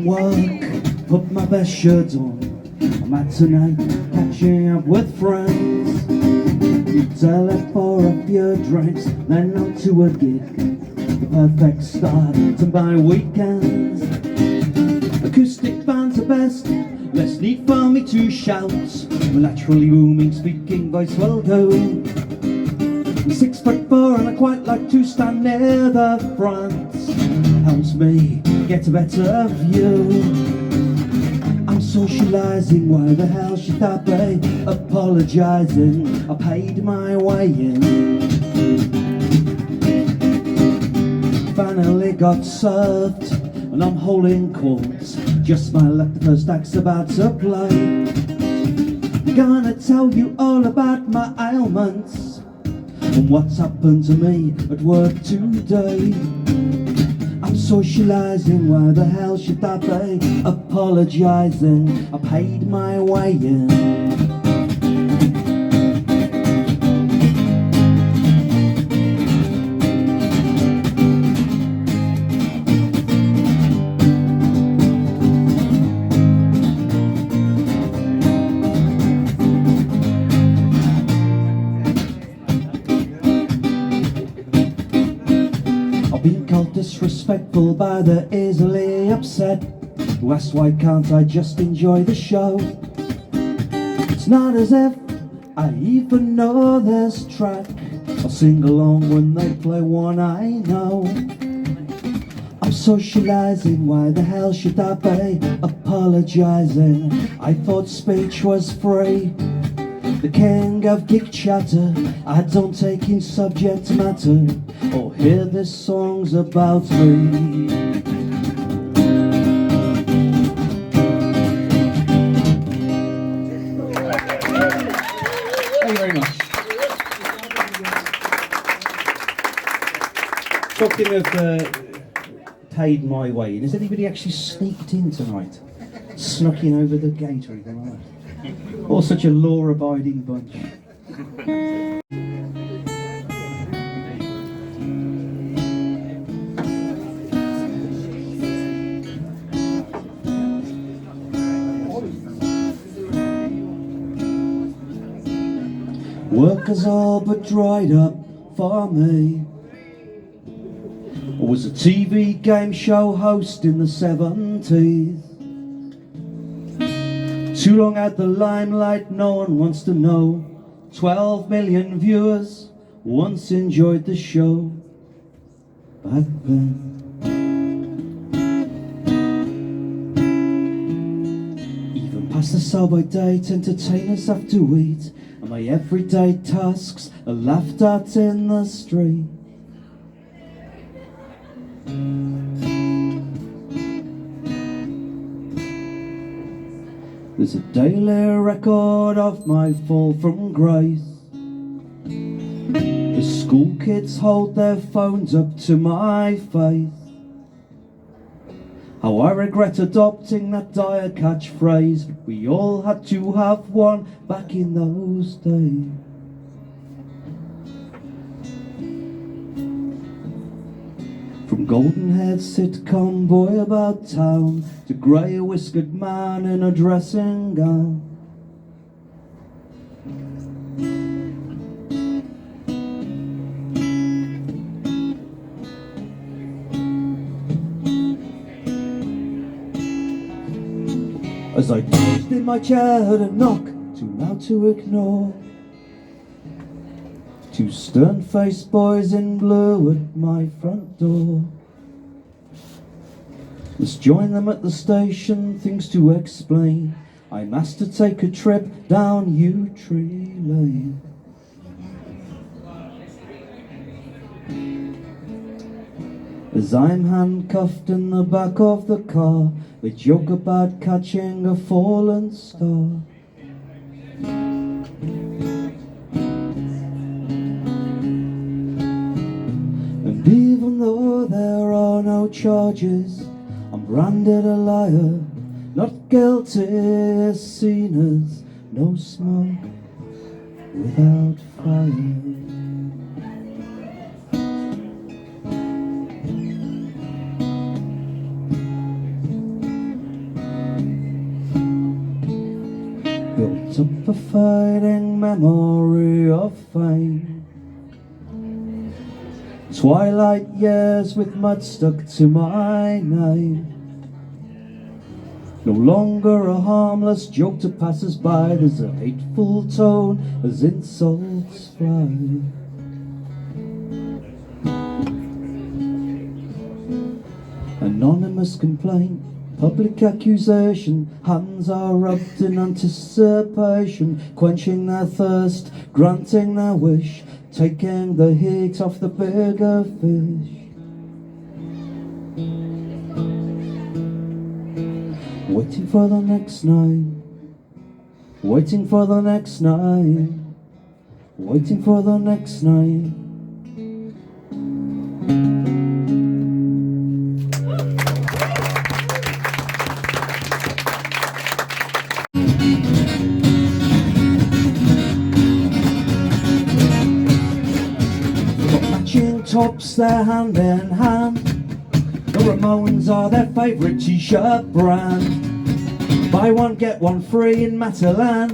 from work, put my best shirt on. I'm out tonight, catching up with friends. You tell it for a few drinks, then on to a gig. The perfect start to my weekends. Acoustic bands are best, less need for me to shout. My naturally booming speaking voice will do. I'm 6'4" and I quite like to stand near the front. Helps me get a better view. I'm socialising, why the hell should I be apologising? I paid my way in. Finally got served and I'm holding court. Just my luck, the first act's about to play. Gonna tell you all about my ailments and what's happened to me at work today. I'm socialising, why the hell should I be apologising? I paid my way in. Being called disrespectful by the easily upset, who asked why can't I just enjoy the show? It's not as if I even know this track. I'll sing along when they play one I know. I'm socialising, why the hell should I be apologising? I thought speech was free. The king of Gig Chatter, I don't take in subject matter or hear this song's about me. Thank you very much. Talking of paid my way in, has anybody actually sneaked in tonight? Snuck in over the gate or anything like that? Or such a law-abiding bunch. Work has all but dried up for me. I was a TV game show host in the 70s. Too long at the limelight, no one wants to know. 12 million viewers once enjoyed the show back then. Even past the sell-by date, entertainers have to eat, and my everyday tasks are laughed at in the street. There's a daily record of my fall from grace. The school kids hold their phones up to my face. How I regret adopting that dire catchphrase. We all had to have one back in those days. From golden-haired sitcom boy about town to grey-whiskered man in a dressing gown. As I dozed in my chair, heard a knock too loud to ignore. Two stern-faced boys in blue at my front door. Must join them at the station, things to explain. I'm asked to take a trip down Yew Tree Lane. As I'm handcuffed in the back of the car, they joke about catching a fallen star. And even though there are no charges, I'm branded a liar, not guilty, seen as no smoke without fire. kept up the fading memory of fame. Twilight years with mud stuck to my name. No longer a harmless joke to passers-by, there's a hateful tone as insults fly. Anonymous complaint, public accusation, hands are rubbed in anticipation, quenching their thirst, granting their wish, taking the heat off the bigger fish. Waiting for the next night, waiting for the next night, waiting for the next night. Got matching tops, they're hand in hand. The Ramones are their favourite t-shirt brand. Buy one, get one free in Matalan.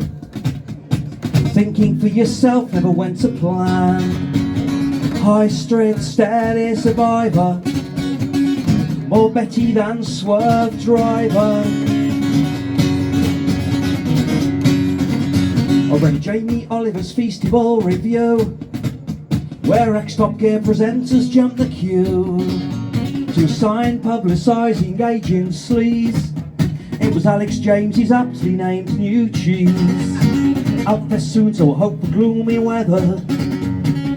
Thinking for yourself never went to plan. High street, steady survivor. More Betty than Swerve Driver. I read Jamie Oliver's Feastival review, where ex-Top Gear presenters jump the queue to sign publicising aging sleaze. It was Alex James, he's aptly named new cheese. Out there soon, so I hope for gloomy weather.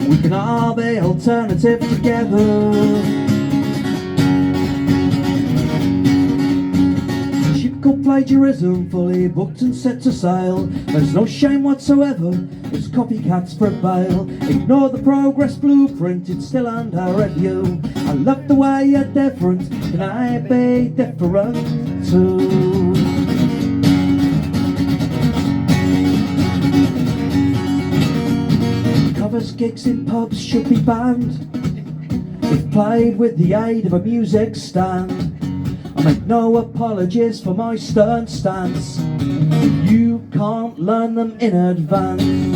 We can have the alternative together. Ship called Plagiarism, fully booked and set to sail. There's no shame whatsoever, it's copycats prevail. Ignore the progress blueprint, it's still under review. I love the way you're different, can I be different too? Covers gigs in pubs should be banned if played with the aid of a music stand. I make no apologies for my stern stance. You can't learn them in advance.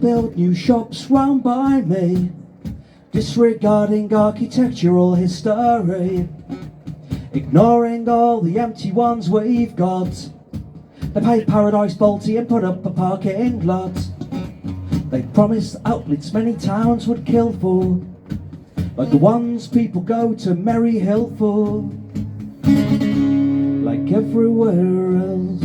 Build new shops round by me, disregarding architectural history, ignoring all the empty ones we've got. They paid Paradise Balti and put up a parking lot. They promised outlets many towns would kill for, like the ones people go to Merry Hill for, like everywhere else.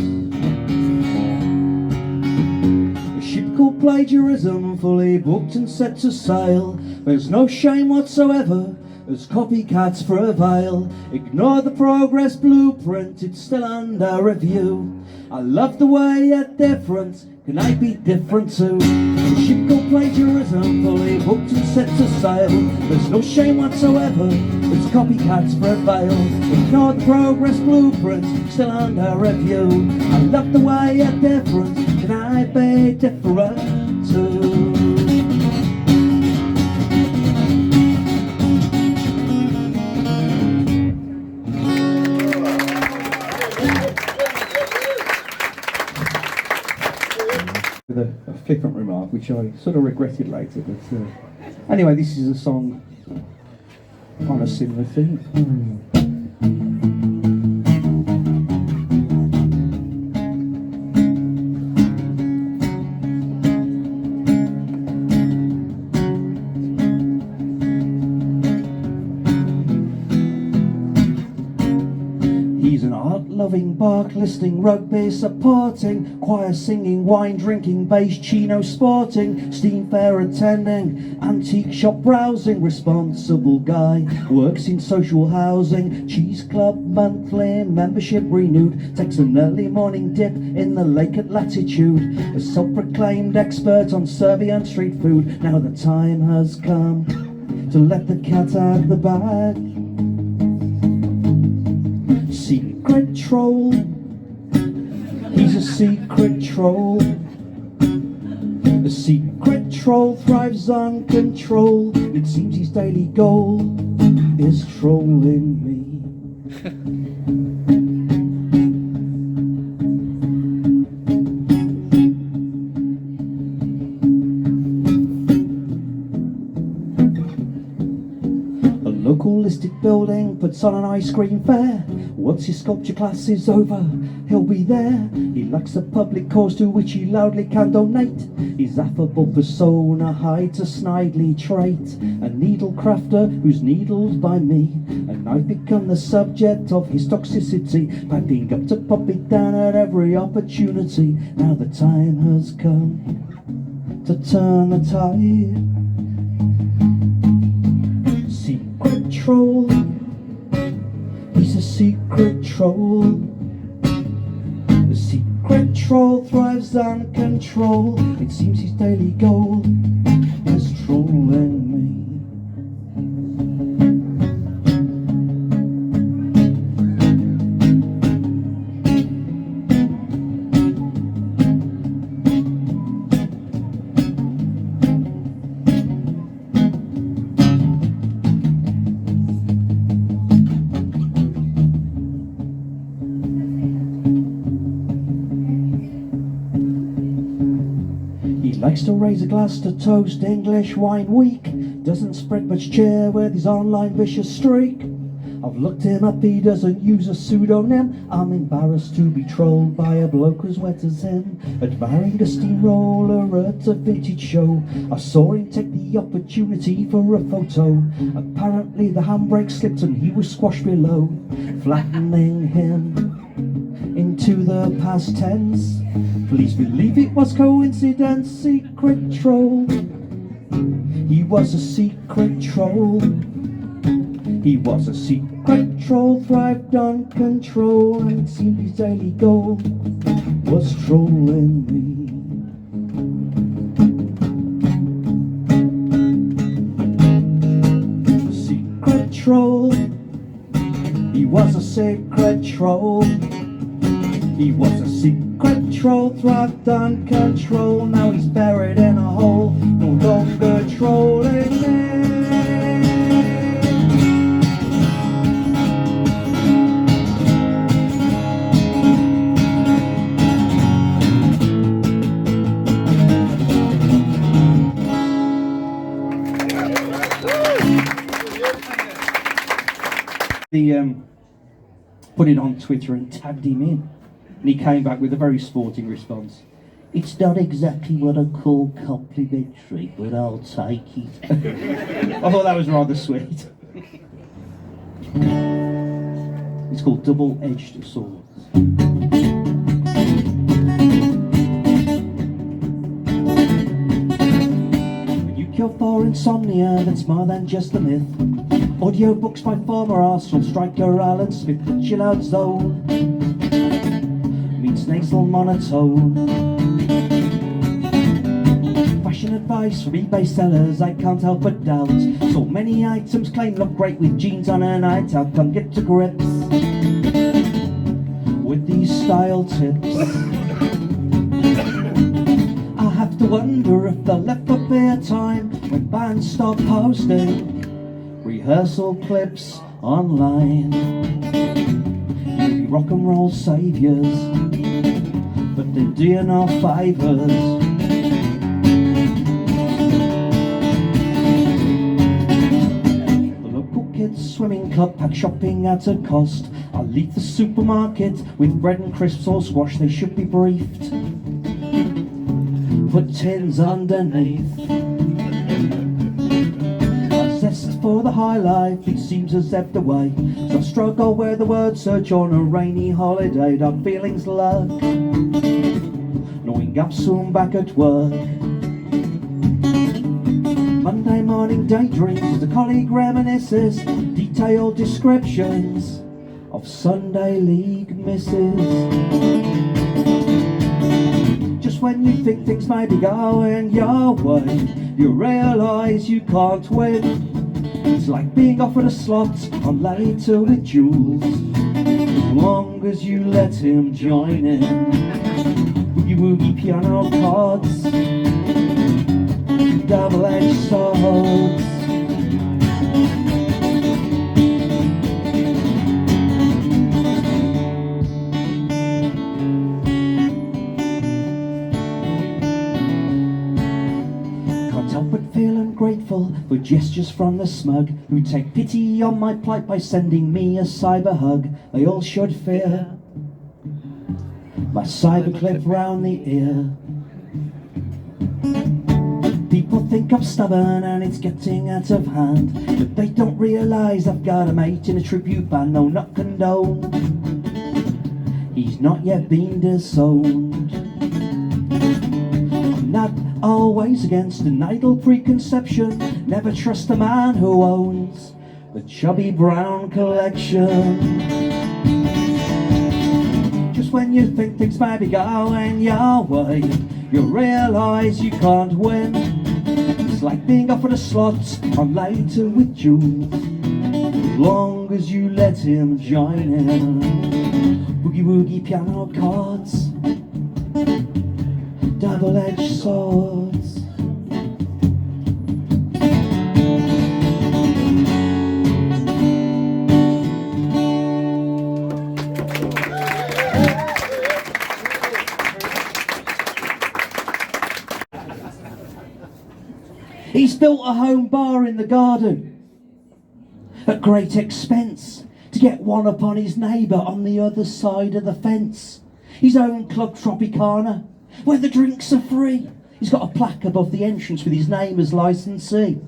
Called plagiarism, fully booked and set to sail. There's no shame whatsoever as copycats prevail. Ignore the progress blueprint, it's still under review. I love the way you're different, can I be different too? The ship called plagiarism, fully booked and set to sail. There's no shame whatsoever as copycats prevail. Ignore the progress blueprint, still under review. I love the way you're different, can I be different too? With a flippant remark, which I sort of regretted later, but anyway, this is a song on a similar theme. He's an art-loving, bark-listening, rugby supporting, choir singing, wine drinking, bass chino sporting, steam fair attending, antique shop browsing, responsible guy, works in social housing, cheese club monthly membership renewed, takes an early morning dip in the lake at Latitude, a self-proclaimed expert on Serbian street food. Now the time has come to let the cat out of the bag. Secret troll, he's a secret troll. The secret troll thrives on control. It seems his daily goal is trolling me. A local listed building puts on an ice cream fair. Once his sculpture class is over, he'll be there. He likes a public cause to which he loudly can donate. His affable persona hides a snidely trait. A needle crafter who's needled by me, and I've become the subject of his toxicity, piping up to pop it down at every opportunity. Now the time has come to turn the tide. Secret troll, he's a secret troll. The secret troll thrives on control. It seems his daily goal is trolling me. Likes to raise a glass to toast English wine week. Doesn't spread much cheer with his online vicious streak. I've looked him up, he doesn't use a pseudonym. I'm embarrassed to be trolled by a bloke as wet as him. Admiring a steamroller at a vintage show, I saw him take the opportunity for a photo. Apparently the handbrake slipped and he was squashed below, flattening him into the past tense. Please believe it was coincidence. Secret troll, he was a secret troll. He was a secret troll, thrived on control, and it seemed his daily goal was trolling me. Secret troll, he was a secret troll. He was a secret troll, thrived on control. Now he's buried in a hole, no longer trolling me. Put it on Twitter and tagged him in. And he came back with a very sporting response. It's not exactly what I call complimentary, but I'll take it. I thought that was rather sweet. It's called Double-Edged Swords. When you cure for insomnia, that's more than just a myth. Audiobooks by former Arsenal striker Alan Smith. The chill out zone means nasal monotone. Fashion advice from eBay sellers, I can't help but doubt. So many items claim look great with jeans on a night out. Can't get to grips with these style tips. I have to wonder if they'll left up their time when bands stop posting rehearsal clips online. You'll be rock and roll saviours, but they do you no favours. The local kids swimming club pack shopping at a cost. I'll leave the supermarket with bread and crisps or squash. They should be briefed. Put tins underneath. For the high life, it seems as if the way. So struggle with the word search on a rainy holiday. Dark feelings lurk, knowing I'm soon back at work. Monday morning daydreams, the colleague reminisces detailed descriptions of Sunday league misses. Just when you think things may be going your way, you realise you can't win. It's like being offered a slot on later with Jules, as long as you let him join in. Will you boogie piano chords, double-edged swords. Can't help but feeling grateful for gestures from the smug who take pity on my plight by sending me a cyber hug. They all should fear my cyber clip round the ear. People think I'm stubborn and it's getting out of hand, but they don't realise I've got a mate in a tribute band. No, not condone, he's not yet been disowned. I'm not always against an idle preconception. Never trust a man who owns the chubby brown collection. Just when you think things may be going your way, you realise you can't win. It's like being offered a slot on Later with Jules, as long as you let him join in. Boogie woogie piano chords, double-edged swords. He's built a home bar in the garden at great expense to get one up on his neighbour on the other side of the fence. His own Club Tropicana, where the drinks are free. He's got a plaque above the entrance with his name as licensee.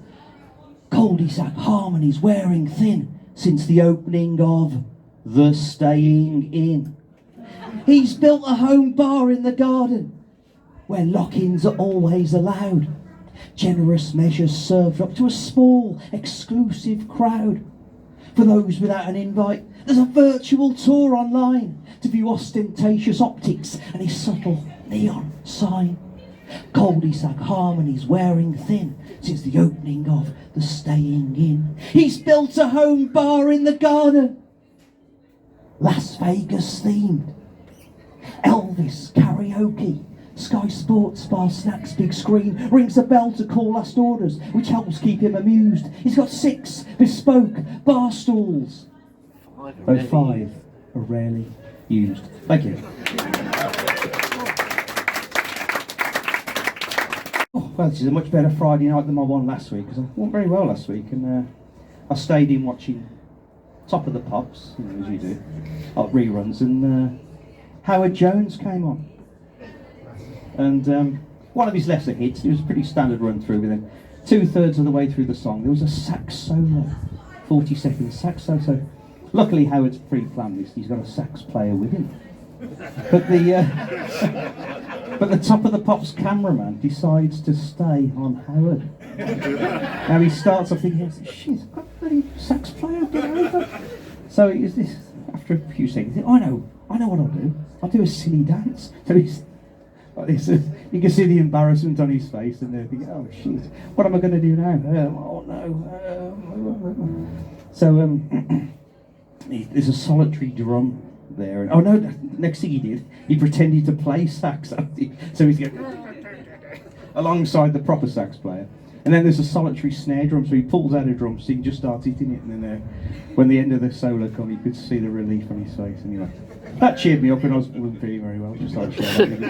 Cul-de-sac harmonies wearing thin since the opening of the Staying In. He's built a home bar in the garden where lock-ins are always allowed. Generous measures served up to a small, exclusive crowd. For those without an invite, there's a virtual tour online to view ostentatious optics and his subtle neon sign. Cul-de-sac harmonies wearing thin since the opening of the Staying In. He's built a home bar in the garden, Las Vegas themed. Elvis karaoke, Sky Sports Bar snacks, big screen, rings a bell to call last orders, which helps keep him amused. He's got 6 bespoke bar stools, though 5 are rarely used. Thank you. Oh, well, this is a much better Friday night than my one last week, because I went very well last week, and I stayed in watching Top of the Pops, you know, as you do, reruns, and Howard Jones came on. And one of his lesser hits, it was a pretty standard run through, but then 2/3 of the way through the song there was a sax solo, 40-second sax solo. So luckily Howard's pre-planned this, he's got a sax player with him. But the Top of the Pops cameraman decides to stay on Howard. Now he starts off thinking, shit, I've got a bloody sax player, get over. So it is this, after a few seconds, I know what I'll do. I'll do a silly dance. So he's like this, you can see the embarrassment on his face, and they're thinking, oh shit, what am I going to do now? Oh no. So there's a solitary drum there. And, oh no, the next thing he did, he pretended to play sax. So he's going alongside the proper sax player. And then there's a solitary snare drum, so he pulls out a drum, so he can just start hitting it, and then when the end of the solo come, you could see the relief on his face, and you're like, that cheered me up when I wasn't feeling very well, just like share that with you.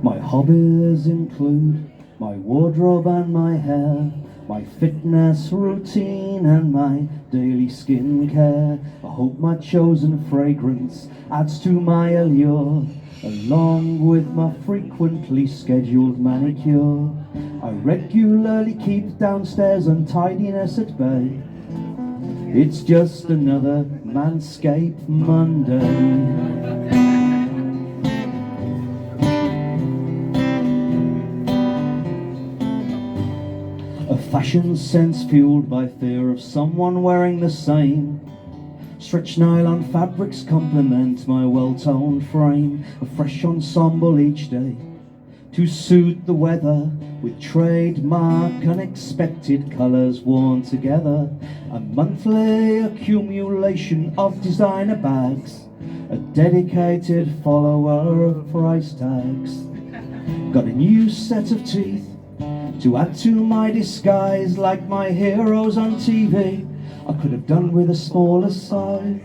My hobbies include my wardrobe and my hair, my fitness routine and my daily skincare. I hope my chosen fragrance adds to my allure, along with my frequently scheduled manicure. I regularly keep downstairs untidiness at bay. It's just another Manscape Monday. A fashion sense fueled by fear of someone wearing the same. Stretch nylon fabrics complement my well-toned frame. A fresh ensemble each day, to suit the weather, with trademark unexpected colours worn together. A monthly accumulation of designer bags, a dedicated follower of price tags. Got a new set of teeth to add to my disguise, like my heroes on TV. I could have done with a smaller size.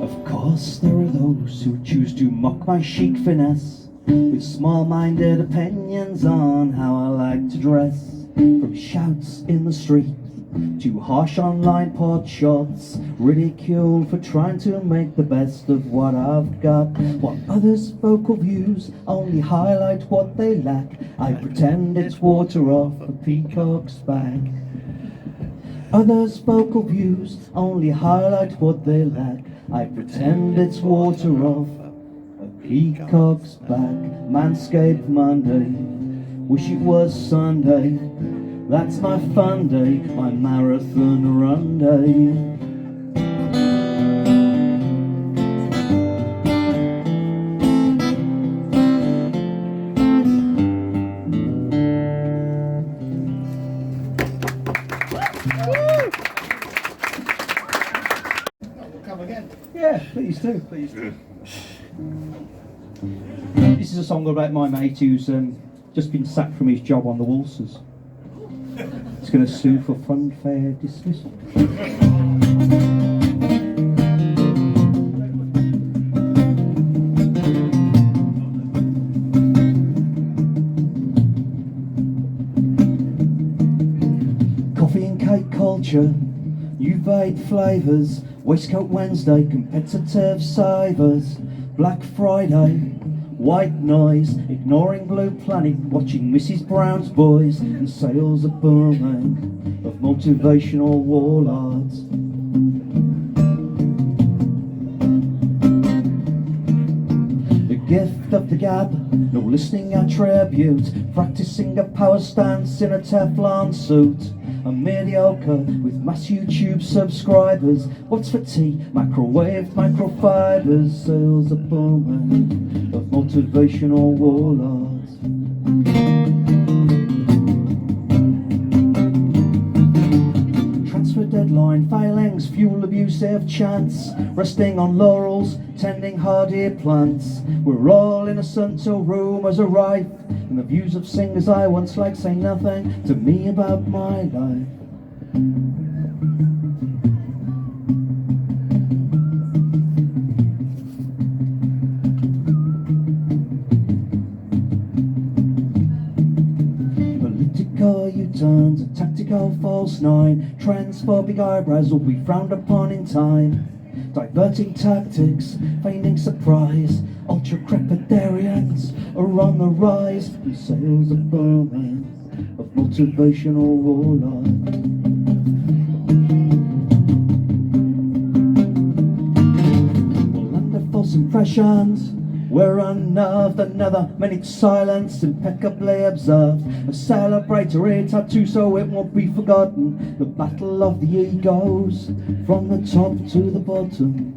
Of course, there are those who choose to mock my chic finesse, with small-minded opinions on how I like to dress. From shouts in the street to harsh online pot shots, ridiculed for trying to make the best of what I've got. While others' vocal views only highlight what they lack, I pretend it's water off a peacock's back. Others' vocal views only highlight what they lack, I pretend it's water off a peacock's back. Manscape Monday, wish it was Sunday. That's my fun day, my marathon run day. We'll come again. Yeah, please do, please do. This is a song about my mate who's just been sacked from his job on the Walsers. He's going to sue for funfair dismissal. Coffee and cake culture, new vague flavours, Waistcoat Wednesday, competitive savers, Black Friday, white noise, ignoring Blue Planet, watching Mrs. Brown's Boys, and sales are booming of motivational WallArt. The gift of the gab, no listening attribute, practicing a power stance in a Teflon suit. I'm mediocre with mass YouTube subscribers. What's for tea? Microwave microfibers. Sales are booming of motivational WallArt. Transfer deadline failings, fuel abusive chance, resting on laurels, tending hardy plants. We're all innocent till rumours are rife, and the views of singers I once liked say nothing to me about my life. Political U-turns, a tactical false nine, transphobic eyebrows will be frowned upon in time. Diverting tactics, feigning surprise, ultra-crepidarians are on the rise, and sales are booming of motivational WallArt. Well, under false impressions, we're unnerved, another minute silence impeccably observed. A celebratory tattoo so it won't be forgotten. The battle of the egos, from the top to the bottom.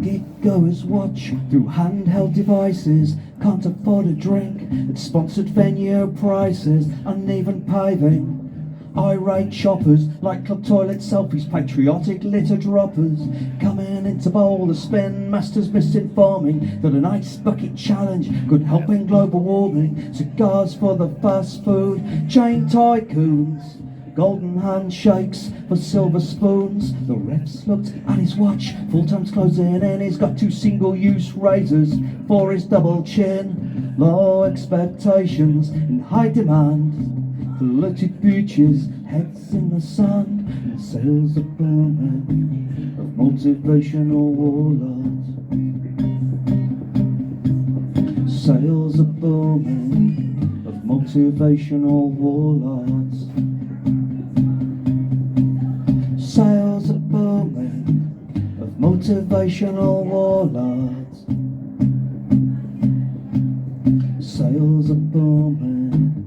Gig goers watch through handheld devices, can't afford a drink at sponsored venue prices, uneven paving. Irate shoppers like club toilet selfies, patriotic litter droppers, coming in to bowl the spin masters, misinforming that an ice bucket challenge could help in global warming. Cigars for the fast food chain tycoons, golden handshakes for silver spoons. The ref's looked at his watch, full time's closing in. He's got 2 single-use razors for his double chin. Low expectations in high demand, polluted beaches, heads in the sun, and sales are booming of motivational WallArt. Sales are booming of Motivational WallArt. Sales are booming of Motivational WallArt. Sales are booming.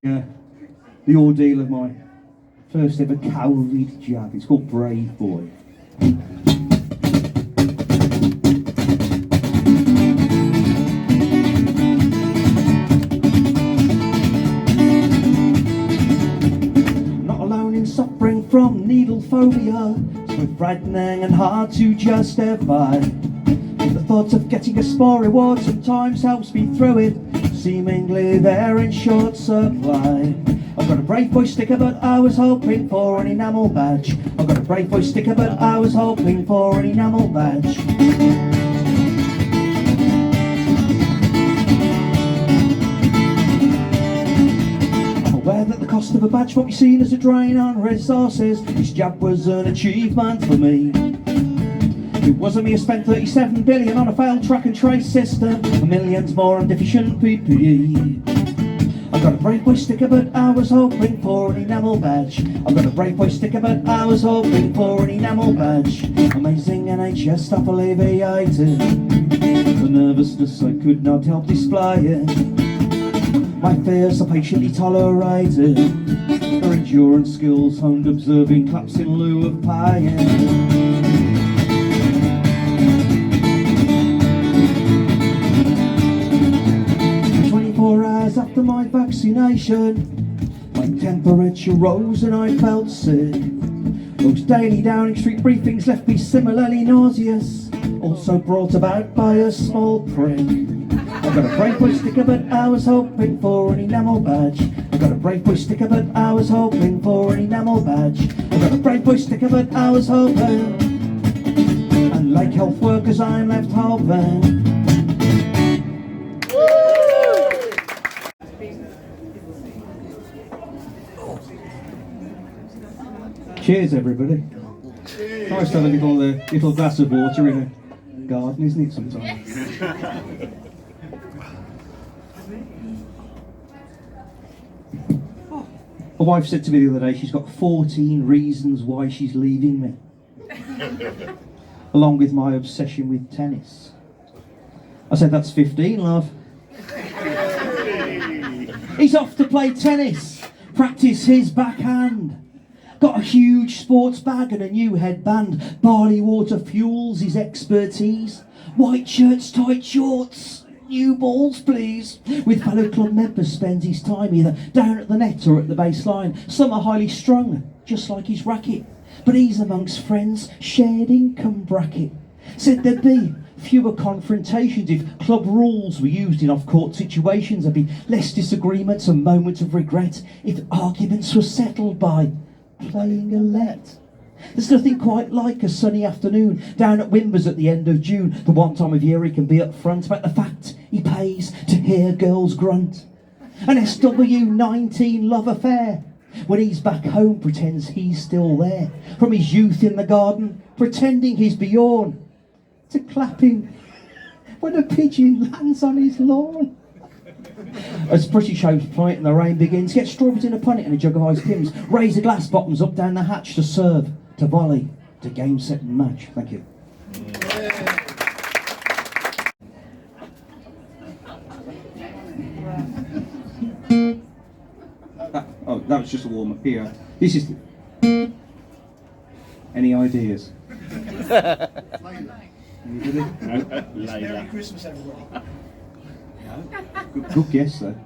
Yeah, the ordeal of my first ever cavalry jab. It's called Brave Boy. Not alone in suffering from needle phobia, so frightening and hard to justify. The thought of getting a small reward sometimes helps me through it, seemingly they're in short supply. I've got a Brave Boy sticker, but I was hoping for an enamel badge. I've got a Brave Boy sticker, but I was hoping for an enamel badge. I'm aware that the cost of a badge won't be seen as a drain on resources. This jab was an achievement for me. It wasn't me who spent 37 billion on a failed track and trace system, and millions more on deficient PPE. I've got a Brave Boy sticker, but I was hoping for an enamel badge. I've got a Brave Boy sticker, but I was hoping for an enamel badge. Amazing NHS staff alleviated the nervousness I could not help displaying. My fears are patiently tolerated, her endurance skills honed observing claps in lieu of paying. 24 hours after my vaccination, my temperature rose and I felt sick. Those daily Downing Street briefings left me similarly nauseous, also brought about by a small prick. I've got a Brave Boy sticker, but I was hoping for an enamel badge. I've got a Brave Boy sticker, but I was hoping for an enamel badge. I've got a Brave Boy sticker, but I was hoping, and like health workers I'm left hoping. Cheers, everybody. Cheers. Nice to have a little glass of water in a garden, isn't it, sometimes? My wife said to me the other day she's got 14 reasons why she's leaving me, along with my obsession with tennis. I said, that's 15, love. He's off to play tennis, practice his backhand. Got a huge sports bag and a new headband. Barley water fuels his expertise. White shirts, tight shorts, new balls please. With fellow club members spends his time either down at the net or at the baseline. Some are highly strung, just like his racket, but he's amongst friends, shared income bracket. Said there'd be fewer confrontations if club rules were used in off-court situations. There'd be less disagreements and moments of regret if arguments were settled by playing a let. There's nothing quite like a sunny afternoon down at Wimbers at the end of June, the one time of year he can be up front about the fact he pays to hear girls grunt. An SW19 love affair. When he's back home pretends he's still there, from his youth in the garden, pretending he's beyond, to clapping when a pigeon lands on his lawn. As pretty shows plight and the rain begins, get strawberries in a punnet and a jug of ice Pims. Raise the glass bottoms up down the hatch to serve, to volley, to game, set and match. Thank you. That was just a warm up here. This is... Any ideas? Anybody? Merry Christmas, everybody. Good guess, though. Do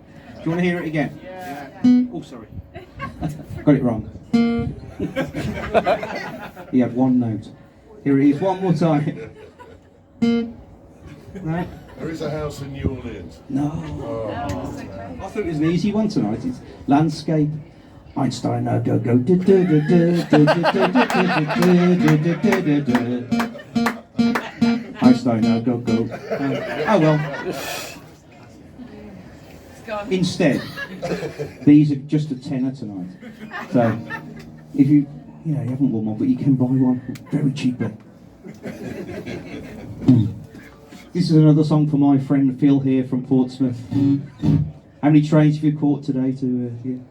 you want to hear it again? Yeah. Oh, sorry. Got it wrong. He had one note. Here it is, one more time. No? There is a house in New Orleans. No. Oh. I thought it was an easy one tonight. It's landscape. Einstein, now go go. Einstein, now go go. Oh well. Instead, these are just a tenner tonight. So, if you Yeah, you haven't won one, but you can buy one very cheaply. This is another song for my friend Phil here from Portsmouth. How many trains have you caught today to here?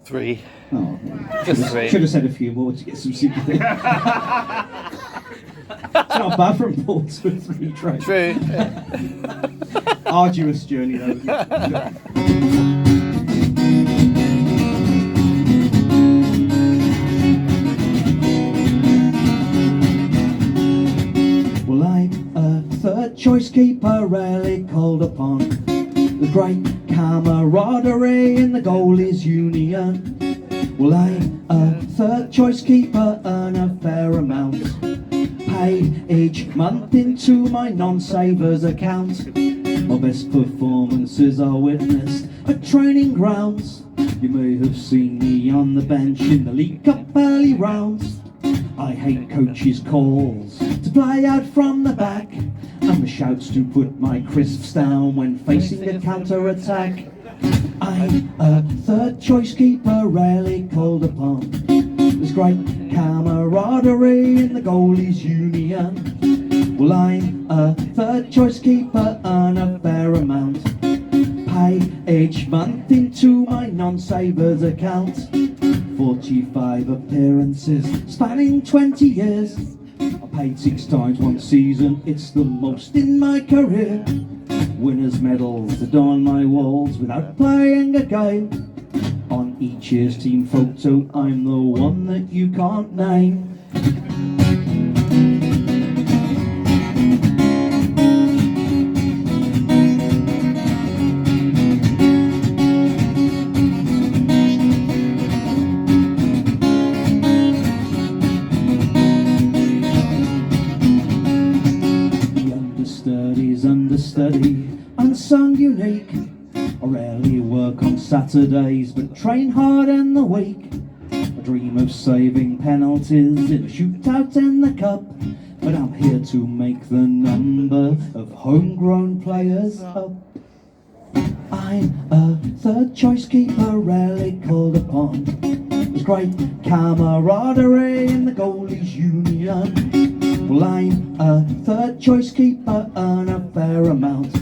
3. Oh, Just 3. Should have said a few more to get some sympathy. It's not bad from Portsmouth, 3 trains. True. Arduous journey though. Well, I'm a third choice keeper, rarely called upon. The great camaraderie in the goalies' union. Well, I'm a third choice keeper, earn a fair amount. Paid each month into my non-savers account. My best performances are witnessed at training grounds. You may have seen me on the bench in the League Cup early rounds. I hate coaches' calls to play out from the back, and the shouts to put my crisps down when facing a counter-attack. I'm a third choice keeper, rarely called upon. There's great camaraderie in the goalies' union. Well, I'm a third choice keeper, earn a fair amount. Pay each month into my non-savers account. 45 appearances spanning 20 years. I paid 6 times one season, it's the most in my career. Winners' medals adorn my walls without playing a game. On each year's team photo, I'm the one that you can't name. Understudy, unsung unique. I rarely work on Saturdays, but train hard in the week. I dream of saving penalties in a shootout in the cup, but I'm here to make the number of homegrown players up. I'm a third choice keeper, rarely called upon. There's great camaraderie in the goalies' union. Well, I'm a third choice keeper, earn a fair amount.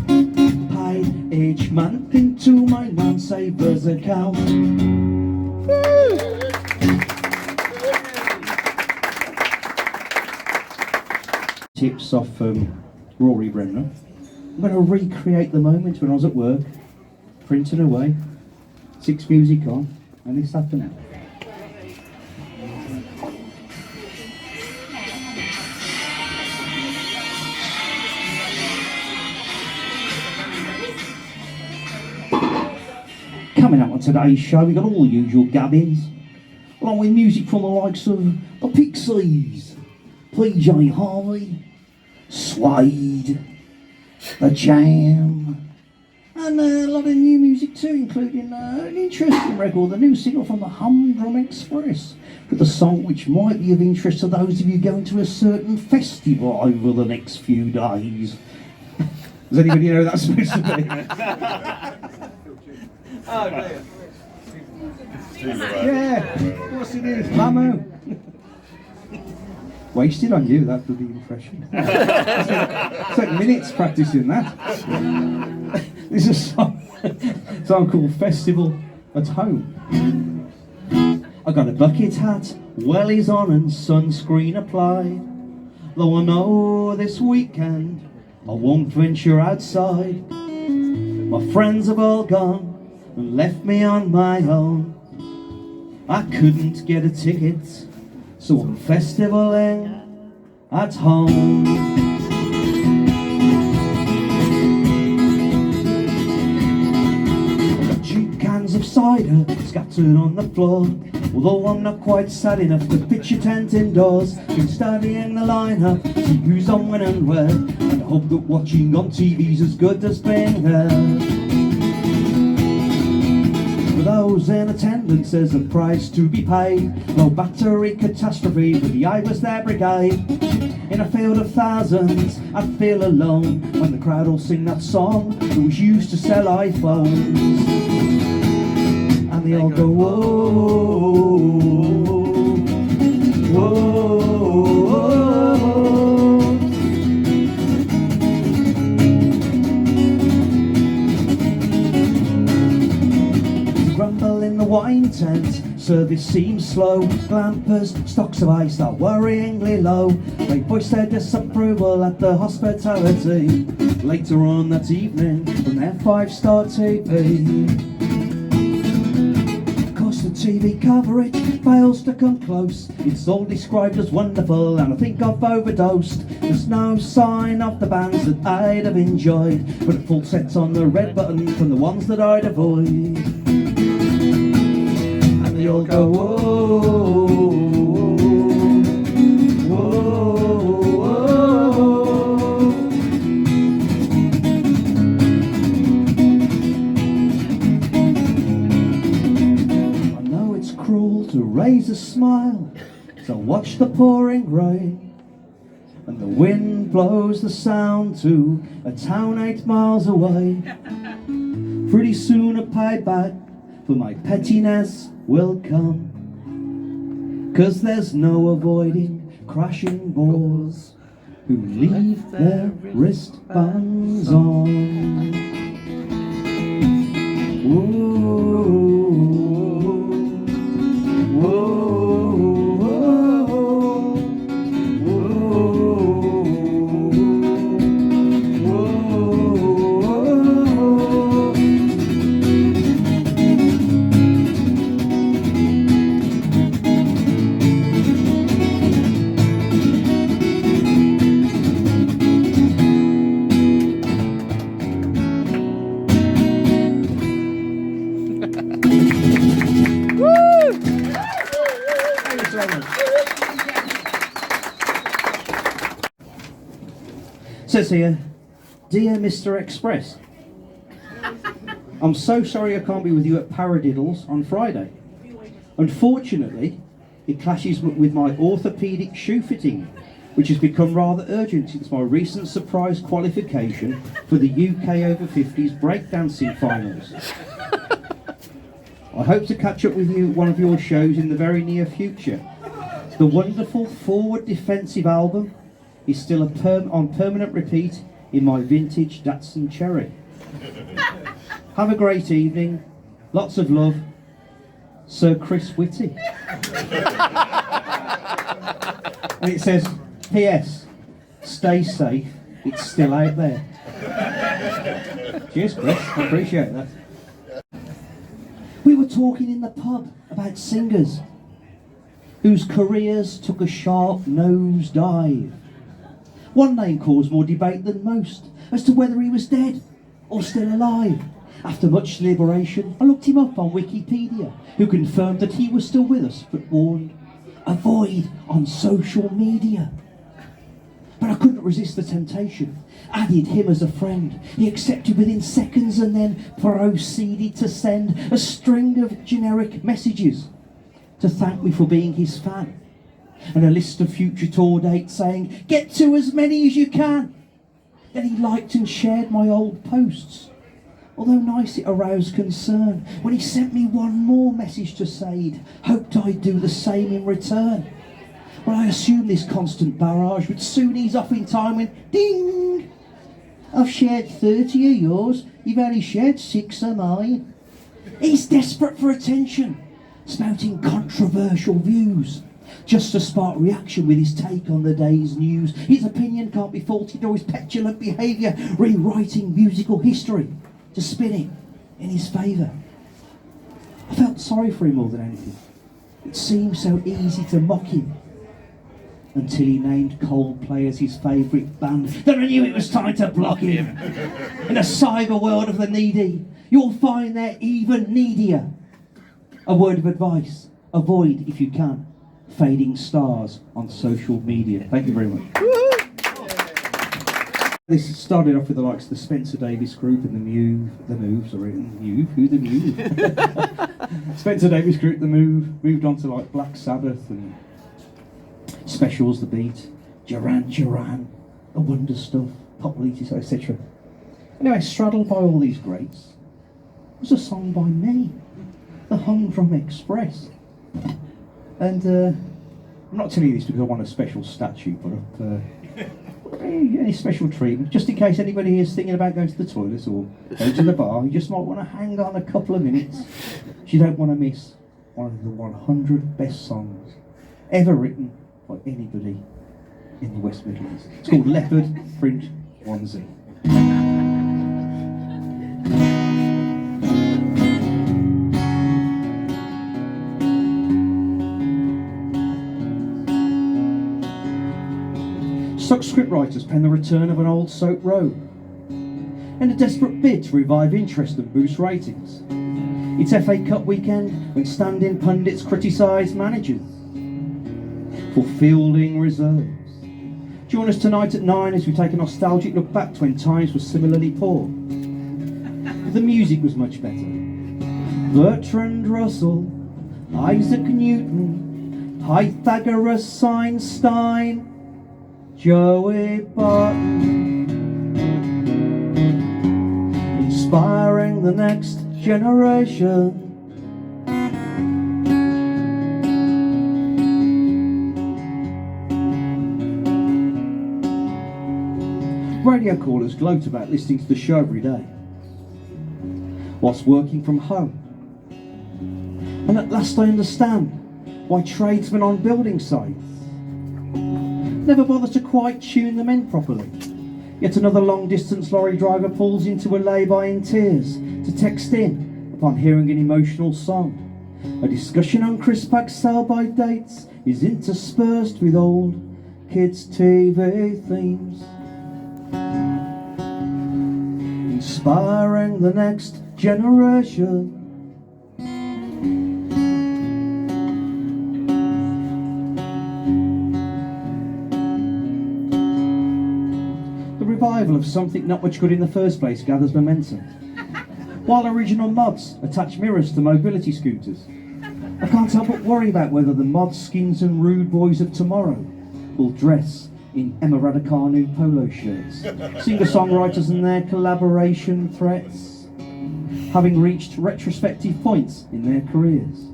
Paid each month into my non-savers account. Tips off Rory Brenner. I'm going to recreate the moment when I was at work, printing away, 6 music on, and this happened. Coming up on today's show, we got all the usual gubbins, along with music from the likes of the Pixies, PJ Harvey, Suede, The Jam, and a lot of new music too, including an interesting record, the new single from the Humdrum Express, with a song which might be of interest to those of you going to a certain festival over the next few days. Does anybody know who that's supposed to be? Oh, brilliant. Yeah, of course it is, Mamu. Wasted on you, that bloody impression. Took minutes practicing that. This is a song called Festival at Home. I got a bucket hat, wellies on and sunscreen applied. Though I know this weekend I won't venture outside. My friends have all gone and left me on my own. I couldn't get a ticket, so I'm festivaling at home. I've got 2 cans of cider scattered on the floor. Although I'm not quite sad enough to pitch a tent indoors, been studying the lineup, see who's on when and where, and I hope that watching on TV's as good as being there. For those in attendance, there's a price to be paid. No battery catastrophe for the I Was There brigade. In a field of thousands, I'd feel alone when the crowd all sing that song that was used to sell iPhones. And they all go, whoa. Whoa. Grumble in the wine tent, service seems slow. Glampers, stocks of ice are worryingly low. They voice their disapproval at the hospitality later on that evening from their 5-star TV. Of course the TV coverage fails to come close. It's all described as wonderful and I think I've overdosed. There's no sign of the bands that I'd have enjoyed, but a full set's on the red button from the ones that I'd avoid. They all go, whoa, whoa, whoa. I know it's cruel to raise a smile, so watch the pouring rain, and the wind blows the sound to a town 8 miles away. Pretty soon a payback for my pettiness will come, 'cause there's no avoiding crashing bores who leave their wristbands on. Whoa, whoa, Says here, Dear Mr. Express, I'm so sorry I can't be with you at Paradiddles on Friday. Unfortunately, it clashes with my orthopaedic shoe fitting, which has become rather urgent since my recent surprise qualification for the UK over 50s breakdancing finals. I hope to catch up with you at one of your shows in the very near future. The wonderful Forward Defensive album is still on permanent repeat in my vintage Datsun Cherry. Have a great evening. Lots of love, Sir Chris Whitty. And it says, P.S. Stay safe, it's still out there. Cheers, Chris, I appreciate that. We were talking in the pub about singers whose careers took a sharp nosedive. One name caused more debate than most as to whether he was dead or still alive. After much deliberation, I looked him up on Wikipedia, who confirmed that he was still with us, but warned, avoid on social media. But I couldn't resist the temptation. Added him as a friend. He accepted within seconds and then proceeded to send a string of generic messages to thank me for being his fan, and a list of future tour dates saying, get to as many as you can. Then he liked and shared my old posts. Although nice, it aroused concern when he sent me one more message to say he'd hoped I'd do the same in return. Well, I assumed this constant barrage would soon ease off in time when, ding! I've shared 30 of yours, you've only shared 6 of mine. He's desperate for attention, spouting controversial views, just to spark reaction with his take on the day's news. His opinion can't be faulted, or his petulant behaviour rewriting musical history to spin it in his favour. I felt sorry for him more than anything. It seemed so easy to mock him, until he named Coldplay as his favourite band. Then I knew it was time to block him. In a cyber world of the needy, you'll find they're even needier. A word of advice, avoid, if you can, fading stars on social media. Thank you very much. This started off with the likes of the Spencer Davis Group and the Move, Spencer Davis Group, the Move, moved on to like Black Sabbath and Specials, The Beat, Duran Duran, The Wonder Stuff, Pop Leatis, etc. Anyway, straddled by all these greats was a song by me, the Humdrum Express. And I'm not telling you this because I want a special statue, but any special treatment, just in case anybody is thinking about going to the toilet or going to the bar, you just might want to hang on a couple of minutes. You don't want to miss one of the 100 best songs ever written by anybody in the West Midlands. It's called Leopard Print Onesie. Stock scriptwriters pen the return of an old soap robe in a desperate bid to revive interest and boost ratings. It's FA Cup weekend when stand-in pundits criticise managers for fielding reserves. Join us tonight at 9 as we take a nostalgic look back to when times were similarly poor. The music was much better. Bertrand Russell, Isaac Newton, Pythagoras, Einstein, Joey Barton, inspiring the next generation. Radio callers gloat about listening to the show every day whilst working from home. And at last I understand why tradesmen on building sites never bother to quite tune them in properly. Yet another long-distance lorry driver pulls into a lay-by in tears to text in upon hearing an emotional song. A discussion on Chris Pack's sell-by dates is interspersed with old kids' TV themes, inspiring the next generation. The revival of something not much good in the first place gathers momentum, while original mods attach mirrors to mobility scooters. I can't help but worry about whether the mod skins and rude boys of tomorrow will dress in Emma Raducanu polo shirts, singer-songwriters and their collaboration threats, having reached retrospective points in their careers.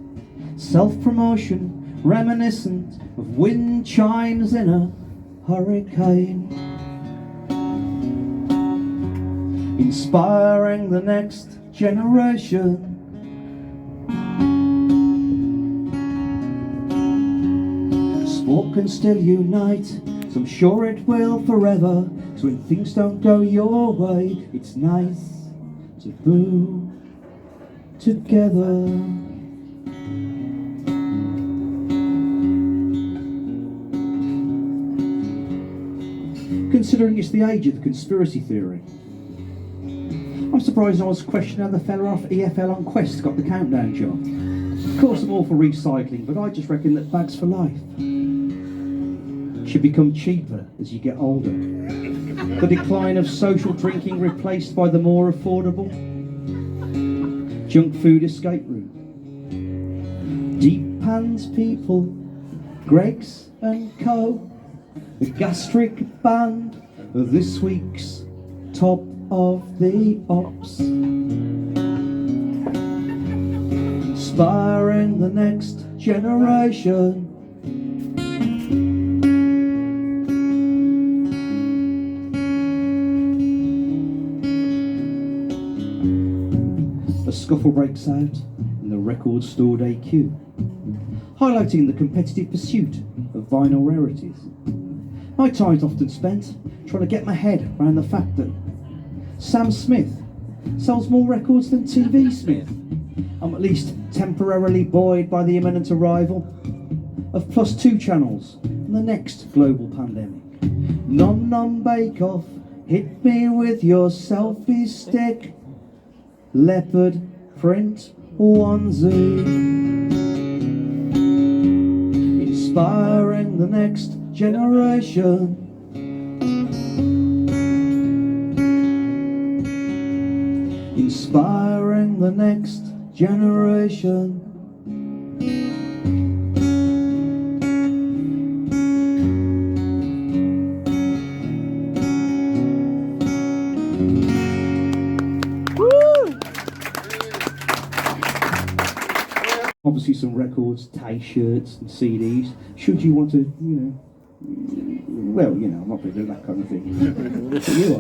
Self-promotion reminiscent of wind chimes in a hurricane, inspiring the next generation. Sport can still unite, so I'm sure it will forever. So when things don't go your way, it's nice to boo together. Considering it's the age of the conspiracy theory, I'm surprised no one's questioned how the fella off EFL on Quest got the countdown job. Of course I'm all for recycling, but I just reckon that bags for life should become cheaper as you get older. The decline of social drinking replaced by the more affordable junk food escape room. Deep Pans people, Greggs and Co, the gastric band of this week's Top of the Ops, inspiring the next generation. A scuffle breaks out in the record store day queue, highlighting the competitive pursuit of vinyl rarities. My time's often spent trying to get my head around the fact that Sam Smith sells more records than TV Smith. I'm at least temporarily buoyed by the imminent arrival of +2 channels and the next global pandemic. Nom nom bake off, hit me with your selfie stick. Leopard print onesie, inspiring the next generation. Inspiring the next generation. Obviously some records, t-shirts and CDs. Should you want to, well, I'm not going to do that kind of thing. You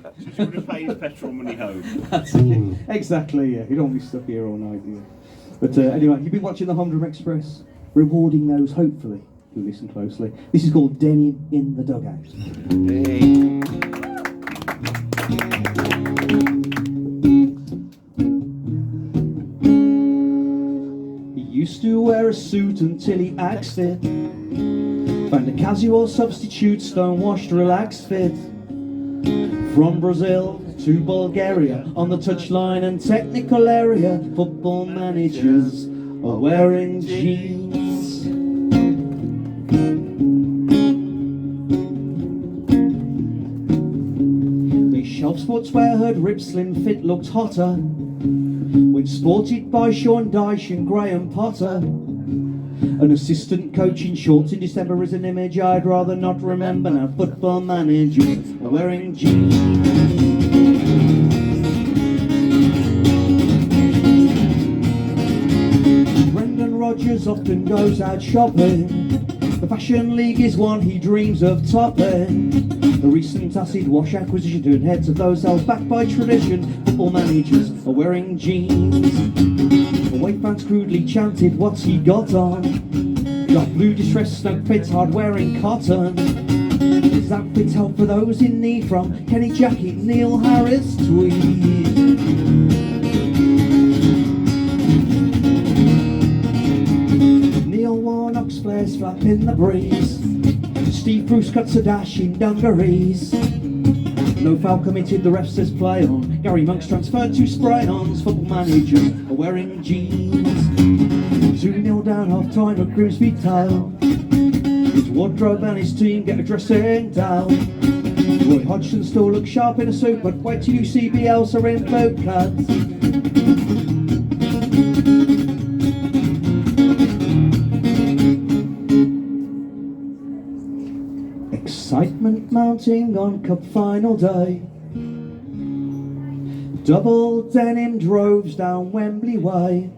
are. She's going to pay his petrol money home. That's it. Exactly, yeah. You don't want to be stuck here all night, do you? But anyway, you've been watching the Humdrum Express, rewarding those, hopefully, who listen closely. This is called Denim in the Dugout. He used to wear a suit until he axed it. Found a casual substitute, stone-washed, relaxed fit. From Brazil to Bulgaria, on the touchline and technical area, football managers are wearing jeans. The shelf sportswear heard rib slim fit looked hotter when sported by Sean Dyche and Graham Potter. An assistant coach in shorts in December is an image I'd rather not remember. Now football managers are wearing jeans. Brendan Rodgers often goes out shopping. The Fashion League is one he dreams of topping. The recent acid wash acquisition turned heads of those held back by tradition. Football managers are wearing jeans. Away fans crudely chanted, what's he got on? Dark blue distressed snug fits, hard wearing cotton. His outfits help for those in need, from Kenny Jacket, Neil Harris tweed. Neil Warnock's flares flap in the breeze. Steve Bruce cuts a dash in dungarees. No foul committed, the ref says play on. Gary Monk's transferred to spray-ons. Football managers are wearing jeans. 2-0 down half-time at Grimsby Town. His wardrobe and his team get a dressing down. Roy Hodgson still looks sharp in a suit, but wait till you see Bielsa in boat cuts. Excitement mounting on Cup final day. Double denim droves down Wembley Way.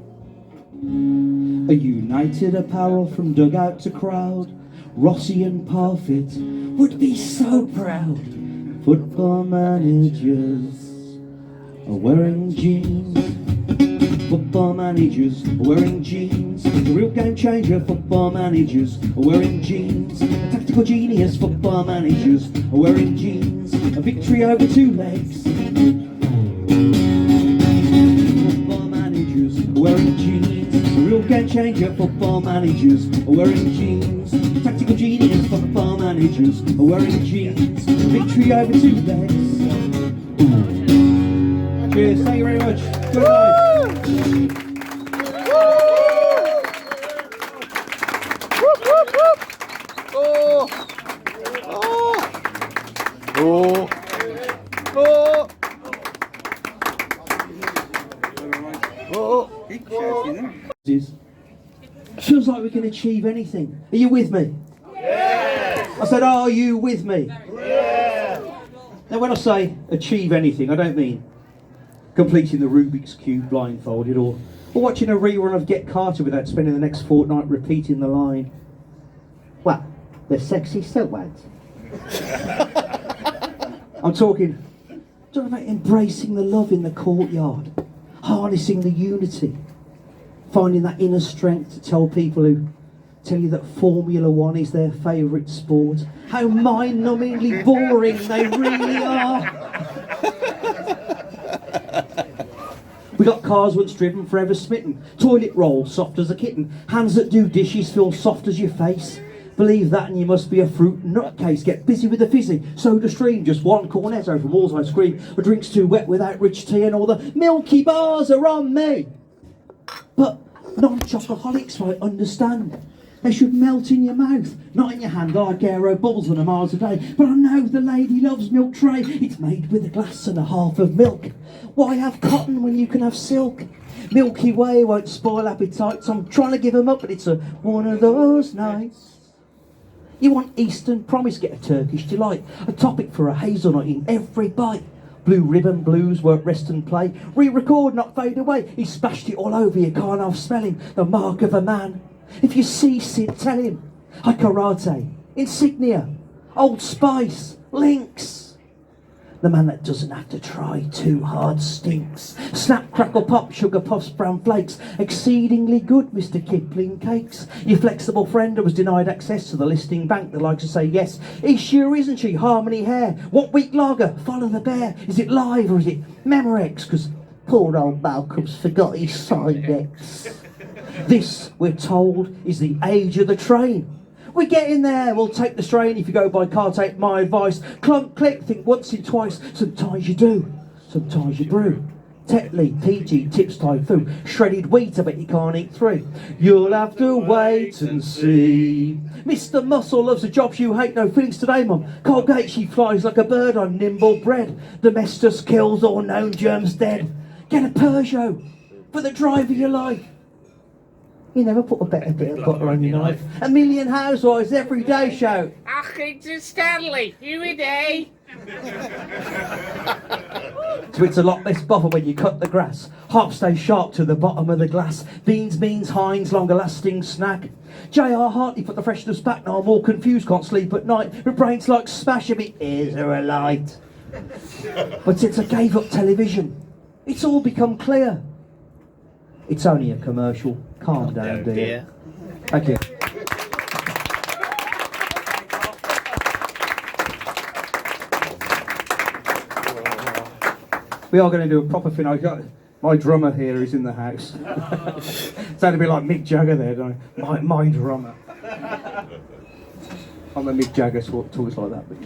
A united apparel from dugout to crowd. Rossi and Parfit would be so proud. Football managers are wearing jeans. Football managers are wearing jeans. The real game changer, football managers are wearing jeans. A tactical genius, football managers are wearing jeans. A victory over 2 legs. Football managers are wearing jeans. The real game changer, football managers are wearing jeans. A tactical genius, football managers are wearing jeans. A victory over 2 legs. Cheers, thank you very much. Good night. Feels like we can achieve anything. Are you with me? Yeah. I said, are you with me? Yeah. Now when I say achieve anything, I don't mean completing the Rubik's Cube blindfolded, or watching a rerun of Get Carter without spending the next fortnight repeating the line, "Well, they're sexy silhouettes." I'm talking about embracing the love in the courtyard, harnessing the unity, finding that inner strength to tell people who tell you that Formula One is their favourite sport how mind-numbingly boring they really are. We got cars once driven, forever smitten. Toilet roll, soft as a kitten. Hands that do dishes feel soft as your face. Believe that and you must be a fruit nutcase. Get busy with the fizzy. Soda stream, just one cornetto from Walls ice cream. A drink's too wet without rich tea, and all the milky bars are on me. But non-chocoholics might understand. They should melt in your mouth, not in your hand like aero balls on a miles a day. But I know the lady loves milk tray. It's made with a glass and a half of milk. Why have cotton when you can have silk? Milky Way won't spoil appetites. I'm trying to give them up, but it's one of those nights. You want Eastern promise, get a Turkish delight. A topic for a hazelnut in every bite. Blue ribbon blues work, rest and play. Re-record, not fade away. He splashed it all over, you can't half smell him. The mark of a man. If you see Sid, tell him. High karate, insignia, Old Spice, links. The man that doesn't have to try too hard stinks. Snap, crackle, pop, sugar puffs, brown flakes. Exceedingly good, Mr. Kipling cakes. Your flexible friend who was denied access to the listing bank that likes to say yes. He sure isn't she? Harmony hair. What weak lager? Follow the bear. Is it live or is it Memorex? Because poor old Malcolm's forgot his Sidex. This, we're told, is the age of the train. We get in there, we'll take the strain. If you go by car, take my advice. Clunk, click, think once and twice. Sometimes you do, sometimes you brew. Tetley, PG, tips, typhoon. Shredded wheat, I bet you can't eat 3. You'll have to wait and see. Mr. Muscle loves the jobs you hate. No feelings today, Mum. Colgate, she flies like a bird on nimble bread. Domestos kills all known germs dead. Get a Peugeot for the drive of your life. You never put a better bit of butter on your knife. A million housewives every day shout, Achington Stanley, you a day? So it's a lot less bother when you cut the grass. Hops stay sharp to the bottom of the glass. Beans, means, Heinz, longer lasting snack. J.R. Hartley put the freshness back. Now I'm all confused, can't sleep at night. My brain's like smash a bit. Is there a light? But since I gave up television, it's all become clear. It's only a commercial. Calm down, dear. Thank you. We are going to do a proper thing. I got my drummer here is in the house. Sounded a bit like Mick Jagger there, don't I? My drummer. I'm a Mick Jagger talks like that. But...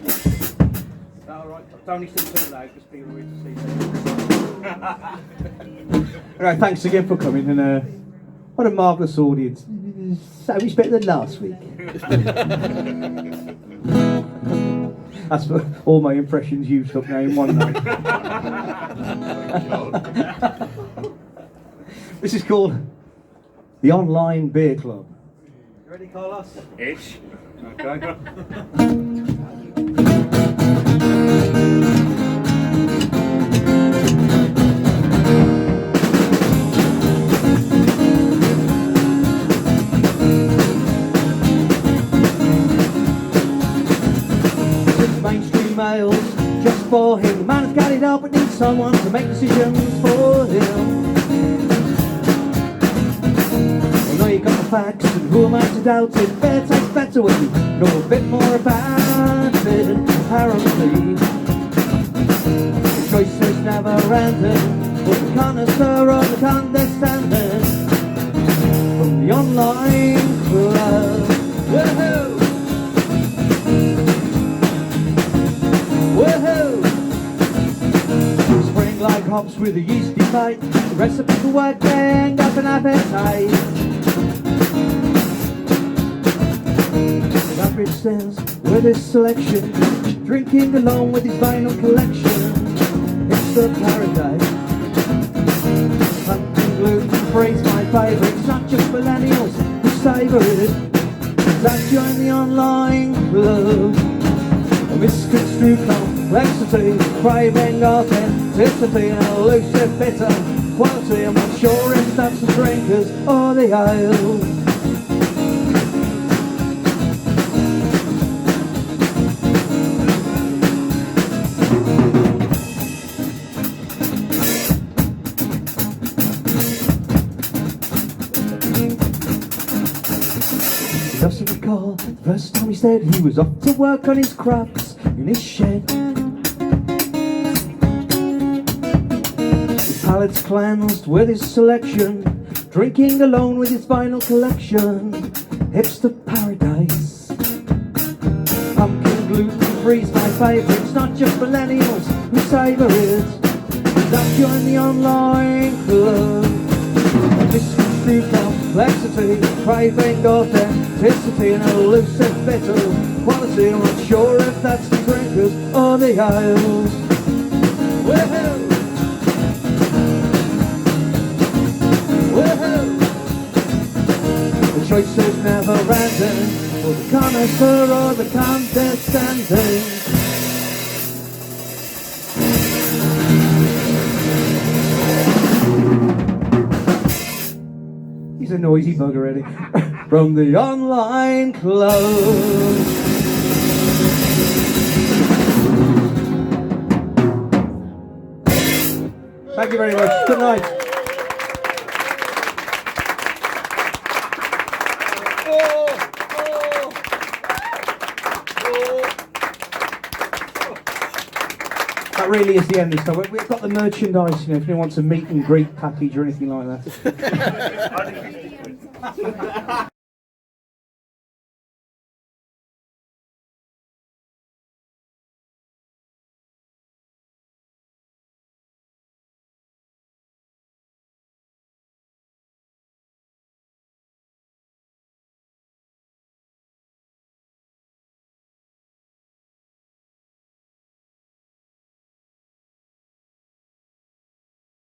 All right, don't listen to it loud, just people need to see. Anyway, thanks again for coming, and what a marvellous audience. So much better than last week. That's for all my impressions used up now in one night. This is called the Online Beer Club. You ready, Carlos? Ish. Okay. Males just for him. The man has got it all but needs someone to make decisions for him. Well, now you got the facts, and who am I to doubt it? Better tastes better when you know a bit more about it. Apparently, the choice is never ending, but the connoisseur or the condescending from the online club. Woohoo! Woohoo! Spring like hops with a yeasty bite. The recipe for work and up an appetite. The average stands with his selection, drinking along with his vinyl collection. It's the paradise. Pumpkin gluten-free's my favourite. It's not just millennials who savour it. Let's join the online club. A misconstrued complexity, craving authenticity, and elusive bitter quality. I'm not sure if that's the drinkers or the ale. Doesn't recall the first time he said he was off to work on his crops in his shed. His palate's cleansed with his selection, drinking alone with his vinyl collection. Hipster paradise. Pumpkin gluten-free's my favourite. It's not just millennials who savour it. Let's join the online club. Misconstrued complexity, craving authenticity, and elusive bitter quality. I'm not sure if that's the drinkers or the ales. Woohoo! Woohoo! The choice is never ending, for the connoisseur or the condescending. noisy bug already. From the online club. Thank you very much. Good night. That really is the end this time. We've got the merchandise, if anyone wants a meet and greet package or anything like that.